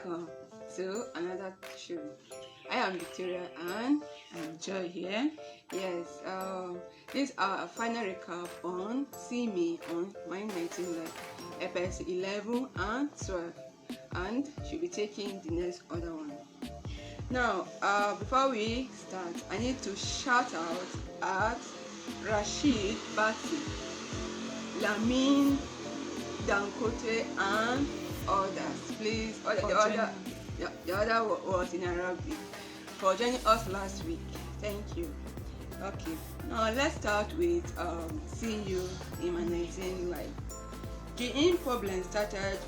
welcome to another show. I am Victoria and I'm Joy here. Yes, this is our final recap on See Me on My 19 Life, episode 11 and 12, and she'll be taking the next other one. Now, before we start, I need to shout out at Rashid Bati, Lamin Dankote and others. Please, the other was in Arabic, for joining us last week. Thank you. Okay, now let's start with seeing you in my 19 life. Ji Eum problem started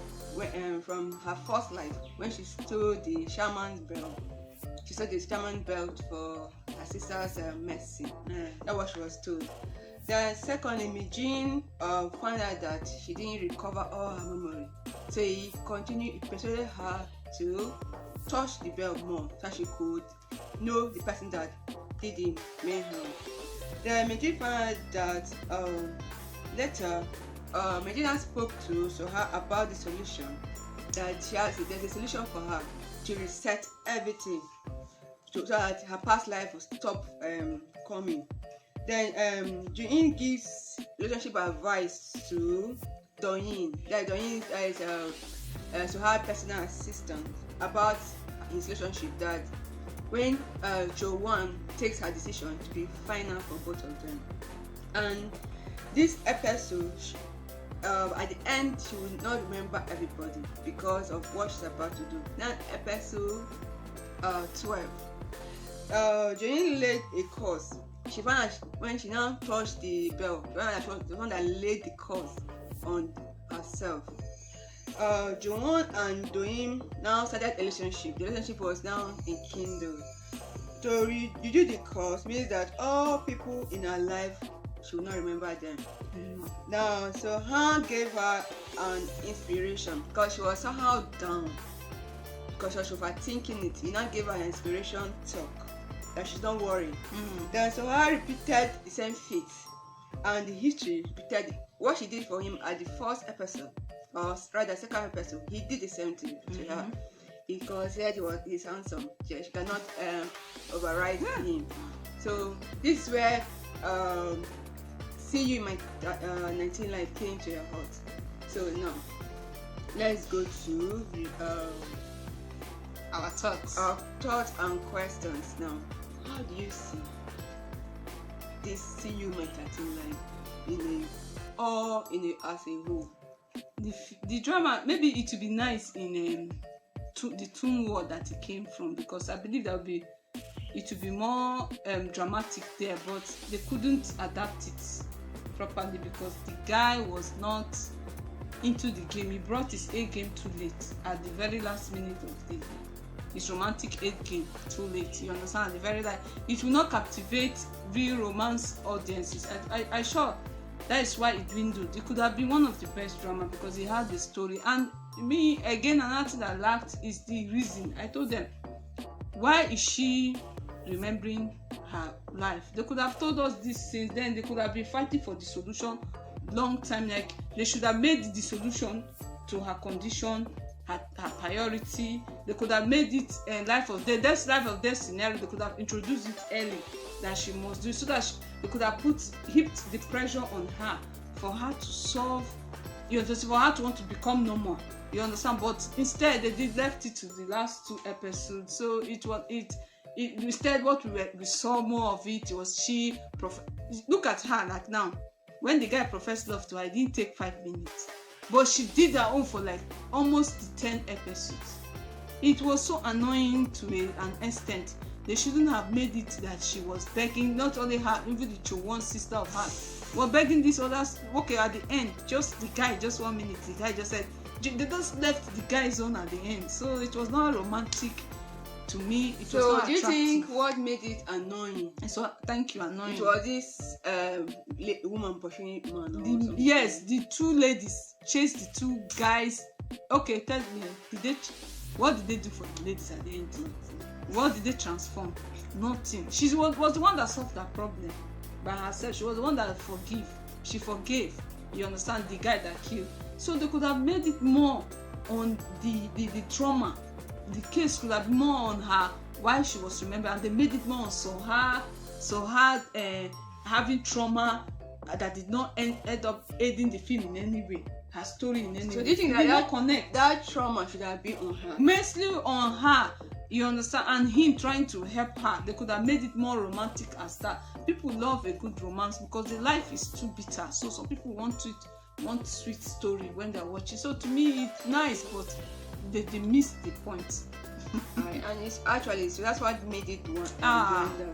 from her first life when she stole the shaman's belt. She stole the shaman's belt for her sister's mercy. That's what she was told. Then secondly, Mijin found out that she didn't recover all her memory, so he persuaded her to touch the bell more so she could know the person that did the main harm. Then Mijin found out that later Mijin spoke to Seo Ha about the solution, that there's a solution for her to reset everything so that her past life will stop coming. Then Ji Eum gives relationship advice to Do-in. That Do-in is Seo Ha's personal assistant about his relationship, that when Jo-1 takes her decision to be final for both of them. And this episode, at the end, she will not remember everybody because of what she's about to do. Now, episode 12. Ji Eum laid a curse. She found out when she now touched the bell, she was the one that laid the curse on herself. Jo-1 and Do-in now started a relationship. The relationship was now enkindled. So you do the curse means that all people in her life, she will not remember them. Now, so Ha gave her an inspiration because she was somehow down, because she was overthinking it. He now gave her an inspiration talk that she's not worried. Then so Ha repeated the same feat, and the history repeated what she did for him at the first episode, or rather second episode. He did the same thing to her because he's handsome. She cannot override him. So this is where See You in My 19 Life came to your heart. So now let's go to Our thoughts. Our thoughts and questions. Now, how do you see this See You in My 19 Life as a whole? The drama, maybe it would be nice in the tune word that it came from, because I believe it would be more dramatic there, but they couldn't adapt it properly because the guy was not into the game. He brought his A game too late, at the very last minute of his romantic A game too late. You understand? At the very last, it will not captivate real romance audiences. I sure that is why it dwindled. It could have been one of the best drama because he had the story. And me, again, another thing that lacked is the reason. I told them, why is she remembering her life? They could have told us this since then. They could have been fighting for the solution long time. Like, they should have made the solution to her condition her priority. They could have made it life of death scenario. They could have introduced it early that she must do, so that they could have heaped the pressure on her for her to solve, for her to want to become normal. You understand? But instead, they left it to the last two episodes. So instead, what we saw more of it was look at her, like now, when the guy professed love to her, it didn't take 5 minutes, but she did her own for like almost 10 episodes. It was so annoying to an extent. They shouldn't have made it that she was begging, not only her, even the Jo-1 sister of hers, were begging these others. Okay, at the end, just the guy, just 1 minute, the guy just said, they just left the guy's own at the end. So it was not romantic to me. It was not attractive. Do you think what made it annoying? So thank you, annoying. It was this woman pursuing man. Yes, the two ladies chased the two guys. Okay, tell me, what did they do for the ladies at the end? What did they transform? Nothing. She was the one that solved that problem by herself. She was the one that She forgave. You understand? The guy that killed. So they could have made it more on the trauma the case could have been more on her why she was remembered, and they made it more on Seo Ha having trauma that did not end up aiding the film in any way, her story in any way. So do you think that trauma should have been on her? Mostly on her, you understand, and him trying to help her. They could have made it more romantic as that. People love a good romance because the life is too bitter. So some people want sweet story when they're watching. So to me, it's nice, but they missed the point. And it's actually, so that's what made it one.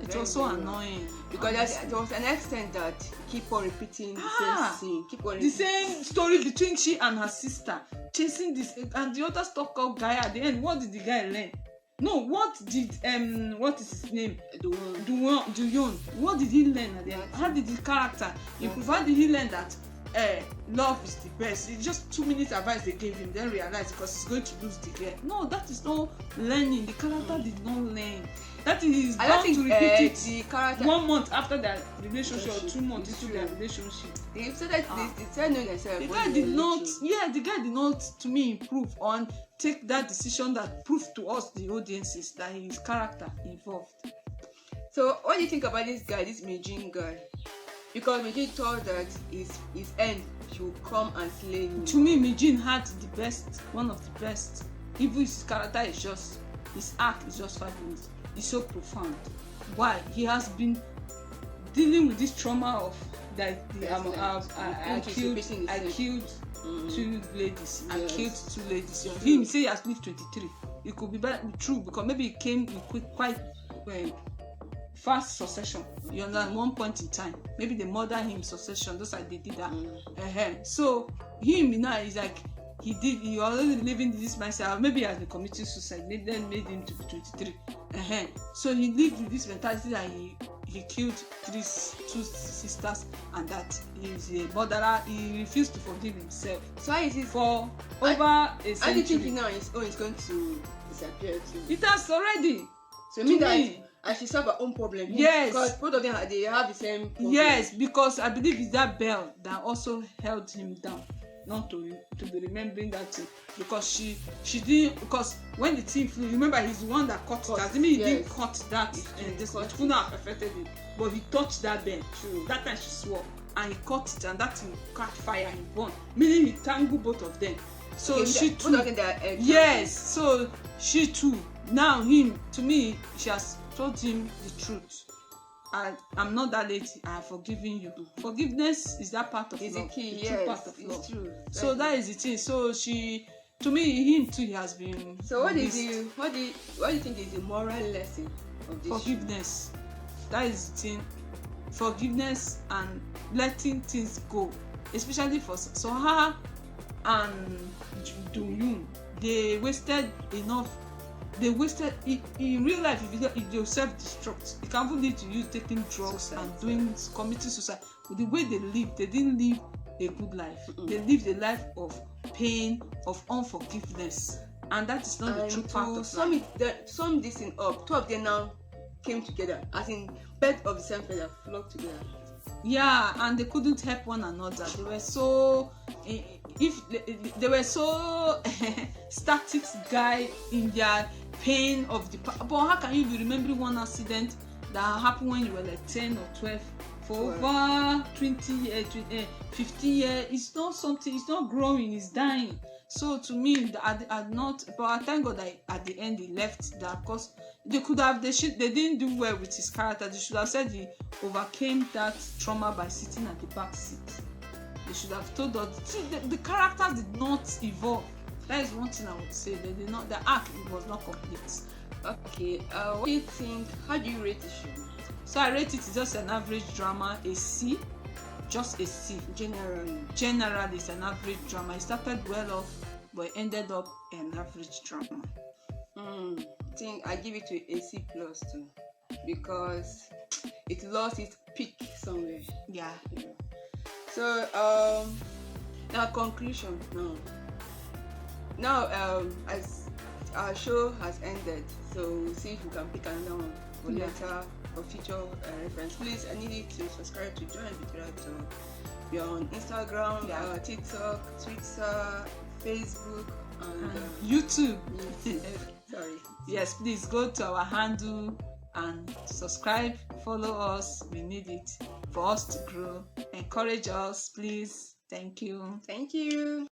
It was so annoying because there was an extent that keep on repeating the same scene, the same story between she and her sister, chasing this, and the other stalker guy at the end. What did the guy learn? No, what did what is his name? Do-yeon. What did he learn at the end? How did the character improve? How did he learn that love is the best? It's just 2 minutes advice they gave him, then realize because he's going to lose the girl. No, that is not learning. The character did not learn. That is bound to repeat it. The character 1 month after their relationship or 2 months into their relationship. They said that they said no themselves. The guy did not. Yeah, the guy did not, to me, improve on take that decision that proved to us the audiences that his character evolved. So what do you think about this guy, this Mijin guy? Because Mijin thought that his end should come and slay him. To me, Mijin had the best, one of the best. Even his character is just, his arc is just fabulous. It's so profound. Why? He has been dealing with this trauma of that I killed 2 ladies. I killed 2 ladies. Him say he has lived 23. It could be true because maybe it came in quite fast succession. You understand? 1 point in time, maybe they murder him succession. Just like they did that. So him now is like he already living this mindset. Maybe he has been committing suicide. Maybe then made him to be 23. So he lived with this mentality that he killed 2 sisters and that he's a murderer. He refused to forgive himself. So how is it for over a century? I think now his own is going to disappear too. It has already. So mean that and she solve her own problem. Yes. Because both of them they have the same problem. Yes, because I believe it's that bell that also held him down. Not to be remembering that thing, because she didn't, because when the thing flew, remember he's the one that cut it. As he didn't cut that, and this it could not have affected him, but he touched that bell. That time she swore, and he cut it, and that thing caught fire and burned. Meaning he tangled both of them. So she too. Yes. So she too. Now him, to me, she has told him the truth. I'm not that lady. I have forgiven you. Forgiveness is that part of love. The key, true part of love. True. So that is the thing. So she, to me, him too, he has been. So what do you think is the moral lesson of this? Forgiveness. That is the thing. Forgiveness and letting things go, especially for Seo Ha and Do-yeon. They wasted enough. They wasted in real life. If they self-destruct, it can even lead to you taking drugs and committing suicide. But the way they lived, they didn't live a good life. They lived a life of pain, of unforgiveness, and that is not the true part of life. Sum this thing up. 2 of them now came together, as in birds of the same feather flocked together. Yeah, and they couldn't help one another. They were so they were so static guy in their pain of the past. But how can you be remembering one accident that happened when you were like 10 or 12 for over 20 years, 15 years? It's not something. It's not growing. It's dying. So to me, I not. But I thank God that at the end he left that, because they could have. They didn't do well with his character. They should have said he overcame that trauma by sitting at the back seat. They should have told us. See, the characters did not evolve. That is one thing I would say. They did not. The arc was not complete. Okay. What do you think? How do you rate the show? So I rate it just an average drama, a C. Just a C. Generally, it's an average drama. It started well off, but it ended up an average drama. I think I give it to a C+ too, because it lost its peak somewhere. Yeah. So now conclusion. Now as our show has ended, so we'll see if we can pick another one for later. For future reference. Please, I need you to subscribe to Joy&Victoria. We are on Instagram, TikTok, Twitter, Facebook, and YouTube. So Sorry. Yes, please go to our handle and subscribe, follow us. We need it for us to grow. Encourage us, please. Thank you. Thank you.